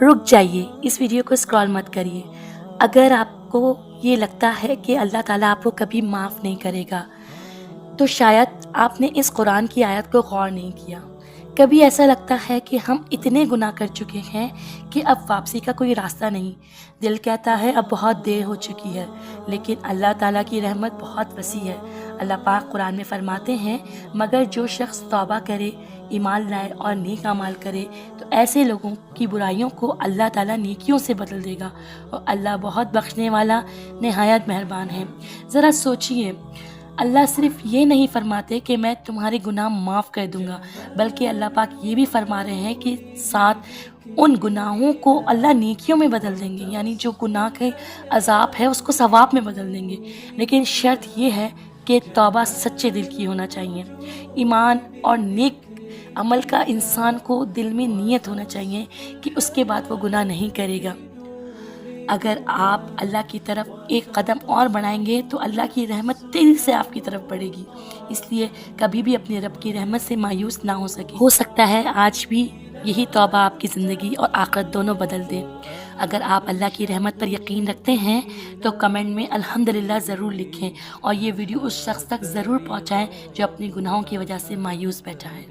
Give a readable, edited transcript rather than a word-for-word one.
رک جائیے، اس ویڈیو کو اسکرول مت کریے۔ اگر آپ کو یہ لگتا ہے کہ اللہ تعالیٰ آپ کو کبھی معاف نہیں کرے گا تو شاید آپ نے اس قرآن کی آیت کو غور نہیں کیا۔ کبھی ایسا لگتا ہے کہ ہم اتنے گناہ کر چکے ہیں کہ اب واپسی کا کوئی راستہ نہیں، دل کہتا ہے اب بہت دیر ہو چکی ہے، لیکن اللہ تعالیٰ کی رحمت بہت وسیع ہے۔ اللہ پاک قرآن میں فرماتے ہیں مگر جو شخص توبہ کرے، ایمان لائے اور نیک اعمال کرے تو ایسے لوگوں کی برائیوں کو اللہ تعالیٰ نیکیوں سے بدل دے گا، اور اللہ بہت بخشنے والا نہایت مہربان ہے۔ ذرا سوچئے، اللہ صرف یہ نہیں فرماتے کہ میں تمہارے گناہ معاف کر دوں گا، بلکہ اللہ پاک یہ بھی فرما رہے ہیں کہ ساتھ ان گناہوں کو اللہ نیکیوں میں بدل دیں گے، یعنی جو گناہ کے عذاب ہے اس کو ثواب میں بدل دیں گے، لیکن شرط یہ ہے کہ توبہ سچے دل کی ہونا چاہیے۔ ایمان اور نیک عمل کا انسان کو دل میں نیت ہونا چاہیے کہ اس کے بعد وہ گناہ نہیں کرے گا۔ اگر آپ اللہ کی طرف ایک قدم اور بڑھائیں گے تو اللہ کی رحمت تیزی سے آپ کی طرف بڑھے گی، اس لیے کبھی بھی اپنے رب کی رحمت سے مایوس نہ ہو سکتا ہے آج بھی یہی توبہ آپ کی زندگی اور آخرت دونوں بدل دے۔ اگر آپ اللہ کی رحمت پر یقین رکھتے ہیں تو کمنٹ میں الحمدللہ ضرور لکھیں، اور یہ ویڈیو اس شخص تک ضرور پہنچائیں جو اپنے گناہوں کی وجہ سے مایوس بیٹھا ہے۔